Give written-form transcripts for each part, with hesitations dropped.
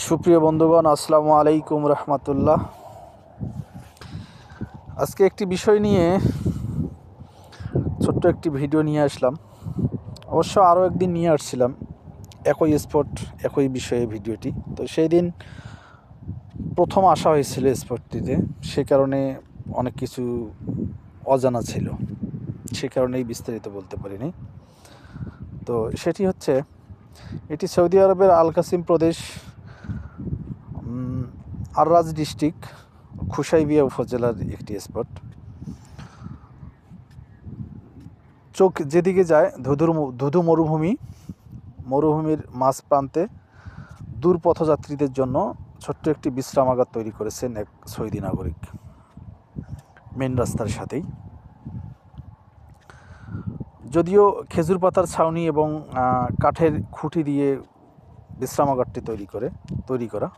সুপ্রিয় বন্ধুগণ, আসসালামু আলাইকুম রহমতুল্লাহ। আজকে একটি বিষয় নিয়ে ছোট্ট একটি ভিডিও নিয়ে আসলাম। অবশ্য আরও একদিন নিয়ে আসছিলাম একই স্পট একই বিষয়ে ভিডিওটি। তো সেই দিন প্রথম আসা হয়েছিল স্পটটিতে, সে কারণে অনেক কিছু অজানা ছিল, সে কারণেই বিস্তারিত বলতে পারিনি। তো সেটি হচ্ছে, এটি সৌদি আরবের আল কাসিম প্রদেশ, আররাজ ডিস্ট্রিক্ট, খুশাইবিয়া উপজেলার একটি স্পট। চোখ যেদিকে যায় ধুধু মরুভূমির মাঝ প্রান্তে দূর পথযাত্রীদের জন্য ছোট্ট একটি বিশ্রামাগার তৈরি করেছেন এক সৌদি নাগরিক, মেন রাস্তার সাথেই। যদিও খেজুর পাতার ছাউনি এবং কাঠের খুঁটি দিয়ে বিশ্রামাগারটি তৈরি করা,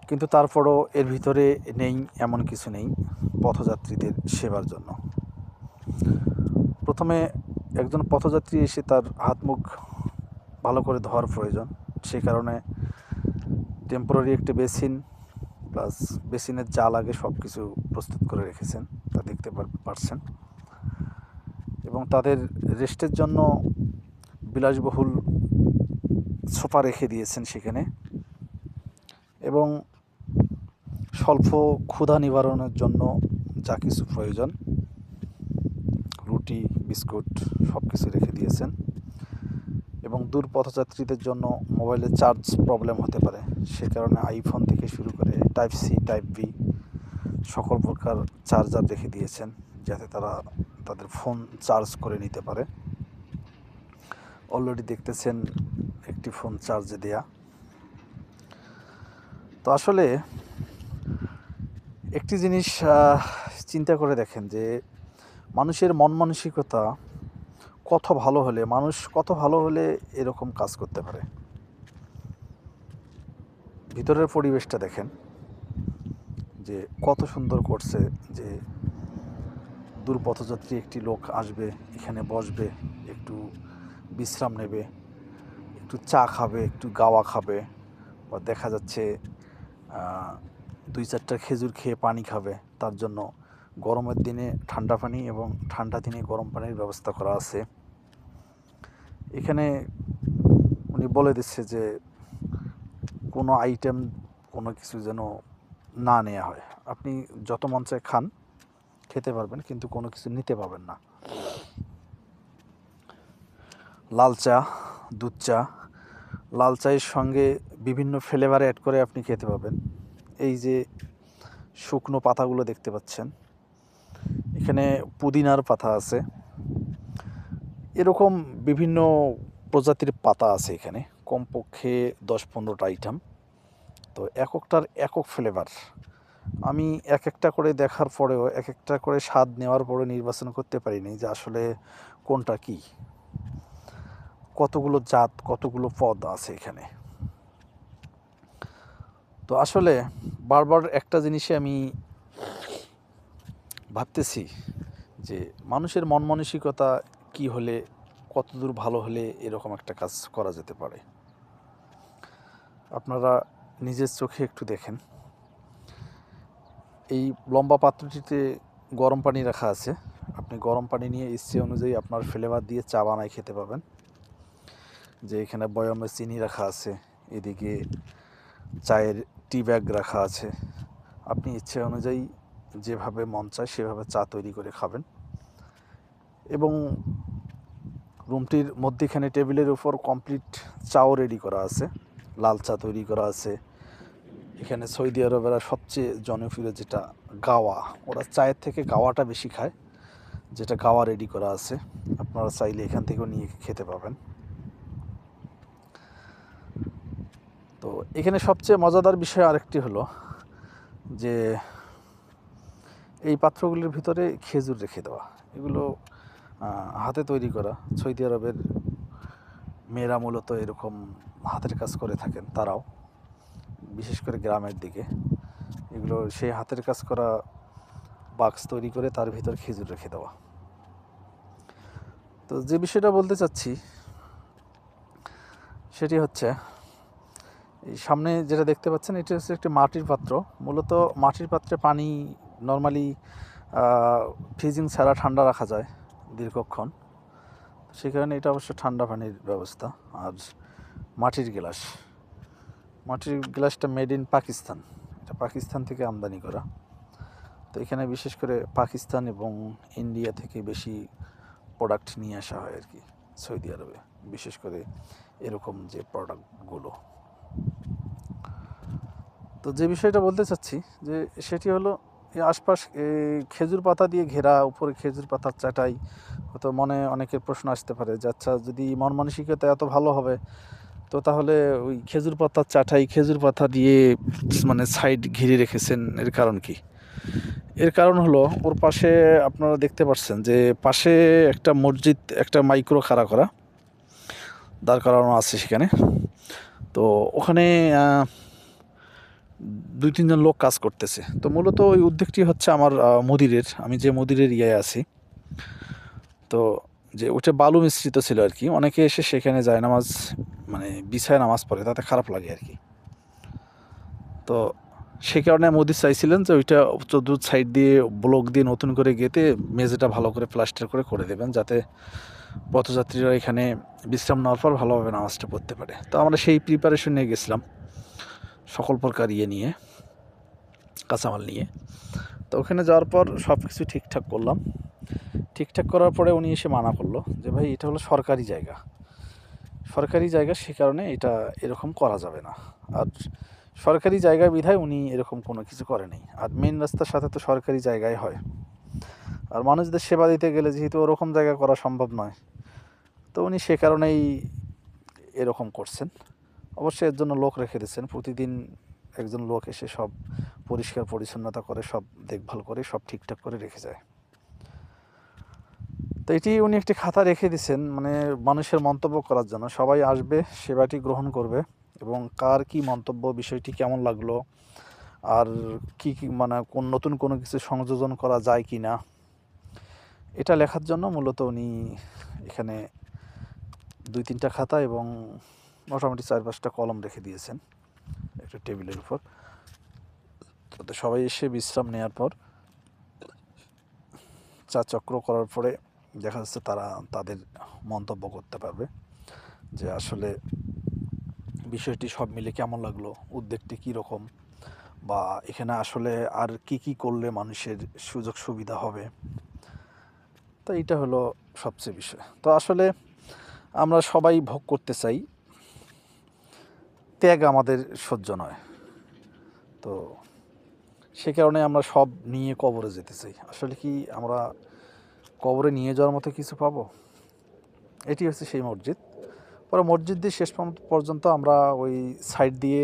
কিন্তু তারপরও এর ভিতরে নেই, এমন কিছু নেই পথযাত্রীদের সেবার জন্য। প্রথমে একজন পথযাত্রী এসে তার হাত মুখ ভালো করে ধোয়ার প্রয়োজন, সে কারণে টেম্পোরারি একটি বেসিন প্লাস বেসিনের যা লাগে সব কিছু প্রস্তুত করে রেখেছেন, তা দেখতে পারছেন। এবং তাদের রেস্টের জন্য বিলাসবহুল সোফা রেখে দিয়েছেন সেখানে, এবং স্বল্প ক্ষুধা নিবারণের জন্য যা কিছু প্রয়োজন, রুটি, বিস্কুট সব কিছু রেখে দিয়েছেন। এবং দূর পথযাত্রীদের জন্য মোবাইলের চার্জ প্রবলেম হতে পারে, সে কারণে আইফোন থেকে শুরু করে টাইপ সি, টাইপ বি সকল প্রকার চার্জার রেখে দিয়েছেন, যাতে তারা তাদের ফোন চার্জ করে নিতে পারে। অলরেডি দেখতেছেন একটি ফোন চার্জে দেয়া। তো আসলে একটি জিনিস চিন্তা করে দেখেন যে মানুষের মন মানসিকতা মানুষ কত ভালো হলে এরকম কাজ করতে পারে। ভিতরের পরিবেশটা দেখেন যে কত সুন্দর করছে, যে দূর পথযাত্রী একটি লোক আসবে, এখানে বসবে, একটু বিশ্রাম নেবে, একটু চা খাবে, একটু গাওয়া খাবে, বা দেখা যাচ্ছে 2-4টা খেজুর খেয়ে পানি খাবে। তার জন্য গরমের দিনে ঠান্ডা পানি এবং ঠান্ডা দিনে গরম পানির ব্যবস্থা করা আছে। এখানে উনি বলে দিচ্ছে যে কোনো আইটেম, কোনো কিছু যেন না নেওয়া হয়। আপনি যত মন চায় খান, খেতে পারবেন, কিন্তু কোনো কিছু নিতে পারবেন না। লাল চা, দুধ চা, লাল চায়ের সঙ্গে বিভিন্ন ফ্লেভার অ্যাড করে আপনি খেতে পাবেন। এই যে শুকনো পাতাগুলো দেখতে পাচ্ছেন, এখানে পুদিনার পাতা আছে, এরকম বিভিন্ন প্রজাতির পাতা আছে এখানে, কমপক্ষে 10-15টা আইটেম। তো একটার একক ফ্লেভার। আমি এক একটা করে দেখার পরেও, এক একটা করে স্বাদ নেওয়ার পরে নির্বাচন করতে পারিনি যে আসলে কোনটা কি। কতগুলো জাত, কতগুলো পদ আছে এখানে। তো আসলে বারবার একটা জিনিসে আমি ভাবতেছি যে মানুষের মন মানসিকতা কী হলে, কতদূর ভালো হলে এরকম একটা কাজ করা যেতে পারে। আপনারা নিজের চোখে একটু দেখেন, এই লম্বা পাত্রটিতে গরম পানি রাখা আছে। আপনি গরম পানি নিয়ে ইচ্ছে অনুযায়ী আপনার ফ্লেভার দিয়ে চা বানায় খেতে পাবেন। যে এখানে বয়ামে চিনি রাখা আছে, এদিকে চায়ের টি ব্যাগ রাখা আছে। আপনি ইচ্ছে অনুযায়ী যেভাবে মন চায় সেভাবে চা তৈরি করে খাবেন। এবং রুমটির মধ্যেখানে টেবিলের উপর কমপ্লিট চাও রেডি করা আছে, লাল চা তৈরি করা আছে। এখানে সৌদি আরবেরা সবচেয়ে জনপ্রিয় যেটা গাওয়া, ওরা চায়ের থেকে গাওয়াটা বেশি খায়, যেটা গাওয়া রেডি করা আছে। আপনারা চাইলে এখান থেকেও নিয়ে খেতে পাবেন। তো এখানে সবচেয়ে মজাদার বিষয় আরেকটি হলো যে এই পাত্রগুলির ভিতরে খেজুর রেখে দেওয়া। এগুলো হাতে তৈরি করা। সৌদি আরবের মেয়েরা মূলত এরকম হাতের কাজ করে থাকেন, তারাও বিশেষ করে গ্রামের দিকে। এগুলো সেই হাতের কাজ করা বাক্স তৈরি করে তার ভিতর খেজুর রেখে দেওয়া। তো যে বিষয়টা বলতে চাচ্ছি সেটি হচ্ছে, এই সামনে যেটা দেখতে পাচ্ছেন এটা হচ্ছে একটি মাটির পাত্র। মূলত মাটির পাত্রে পানি নর্মালি ফ্রিজিং ছাড়া ঠান্ডা রাখা যায় দীর্ঘক্ষণ, সেই কারণে এটা অবশ্য ঠান্ডা পানির ব্যবস্থা। আর মাটির গ্লাসটা মেড ইন পাকিস্তান, এটা পাকিস্তান থেকে আমদানি করা। তো এখানে বিশেষ করে পাকিস্তান এবং ইন্ডিয়া থেকে বেশি প্রোডাক্ট নিয়ে আসা হয় আর কি, সৌদি আরবে বিশেষ করে এরকম যে প্রোডাক্টগুলো। তো যে বিষয়টা বলতে চাচ্ছি যে সেটি হলো এই আশপাশ খেজুর পাতা দিয়ে ঘেরা, উপরে খেজুর পাতার চাটাই। হয়তো মনে অনেকের প্রশ্ন আসতে পারে যে আচ্ছা যদি মন মানসিকতা এত ভালো হবে তো তাহলে ওই খেজুর পাতার চাটাই খেজুর পাতা দিয়ে মানে সাইড ঘিরে রেখেছেন, এর কারণ কি? এর কারণ হলো ওর পাশে আপনারা দেখতে পাচ্ছেন যে পাশে একটা মসজিদ, একটা মাইক্রো খাড়া করা দাঁড় করানো আছে সেখানে। তো ওখানে 2-3 জন লোক কাজ করতেছে। তো মূলত ওই উদ্যোগটি হচ্ছে আমার মদিরের, আমি যে মদিরের আছি। তো যে ওটা বালু মিশ্রিত ছিল আর কি, অনেকে এসে সেখানে যায় নামাজ মানে বিছায় নামাজ পড়ে, তাতে খারাপ লাগে আর কি। তো সেই কারণে মোদি চাইছিলেন যে ওইটা চতুর্থ সাইড দিয়ে ব্লক দিয়ে নতুন করে গেঁথে মেঝেটা ভালো করে প্লাস্টার করে দেবেন, যাতে পথযাত্রীরা এখানে বিশ্রাম নেওয়ার পর ভালোভাবে নামাজটা পড়তে পারে। তো আমরা সেই প্রিপারেশন নিয়ে গেছিলাম, সকল প্রকার নিয়ে, কাঁচামাল নিয়ে। তো ওখানে যাওয়ার পর সব কিছু ঠিকঠাক করলাম। ঠিকঠাক করার পরে উনি এসে মানা করলো যে ভাই এটা হলো সরকারি জায়গা, সে কারণে এটা এরকম করা যাবে না। আর সরকারি জায়গা বিধায় উনি এরকম কোনো কিছু করেনি। আর মেন রাস্তার সাথে তো সরকারি জায়গায় হয়, আর মানুষদের সেবা দিতে গেলে যেহেতু ওরকম জায়গা করা সম্ভব নয়, তো উনি সে কারণেই এরকম করছেন। অবশ্যই এর জন্য লোক রেখে দিচ্ছেন, প্রতিদিন একজন লোক এসে সব পরিষ্কার পরিচ্ছন্নতা করে, সব দেখভাল করে, সব ঠিকঠাক করে রেখে যায়। তো এটি উনি একটি খাতা রেখে দিচ্ছেন মানে মানুষের মন্তব্য করার জন্য। সবাই আসবে, সেবাটি গ্রহণ করবে এবং কার কি মন্তব্য, বিষয়টি কেমন লাগলো, আর কি মানে কোন নতুন কোনো কিছু সংযোজন করা যায় কি না, এটা লেখার জন্য মূলত উনি এখানে 2-3টা খাতা এবং মোটামুটি 4-5টা কলম রেখে দিয়েছেন একটা টেবিলের উপর। তাতে সবাই এসে বিশ্রাম নেওয়ার পর চা চক্র করার পরে দেখা যাচ্ছে তারা তাদের মন্তব্য করতে পারবে যে আসলে বিষয়টি সব মিলে কেমন লাগলো, উদ্যোগটি কীরকম, বা এখানে আসলে আর কি করলে মানুষের সুযোগ সুবিধা হবে। তো এইটা হলো সবচেয়ে বিষয়। তো আসলে আমরা সবাই ভোগ করতে চাই, ত্যাগ আমাদের সহ্য নয়। তো সে কারণে আমরা সব নিয়ে কবরে যেতে চাই। আসলে কি আমরা কবরে নিয়ে যাওয়ার মতো কিছু পাবো? এটি হচ্ছে সেই মসজিদ। পরে মসজিদ দিয়ে শেষ পর্যন্ত আমরা ওই সাইড দিয়ে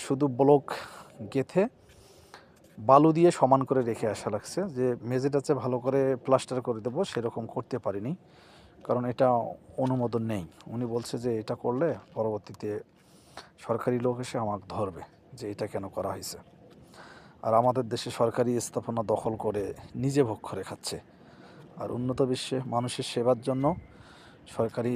শুধু ব্লক গেঁথে বালু দিয়ে সমান করে রেখে আসা লাগছে, যে মেঝেটা ভালো করে প্লাস্টার করে দেবো সেরকম করতে পারিনি, কারণ এটা অনুমোদন নেই। উনি বলছে যে এটা করলে পরবর্তীতে সরকারি লোক এসে আমাকে ধরবে যে এটা কেন করা হয়েছে। আর আমাদের দেশে সরকারি স্থাপনা দখল করে নিজে ভোগ করে খাচ্ছে। আর উন্নত বিশ্বে মানুষের সেবার জন্য সরকারি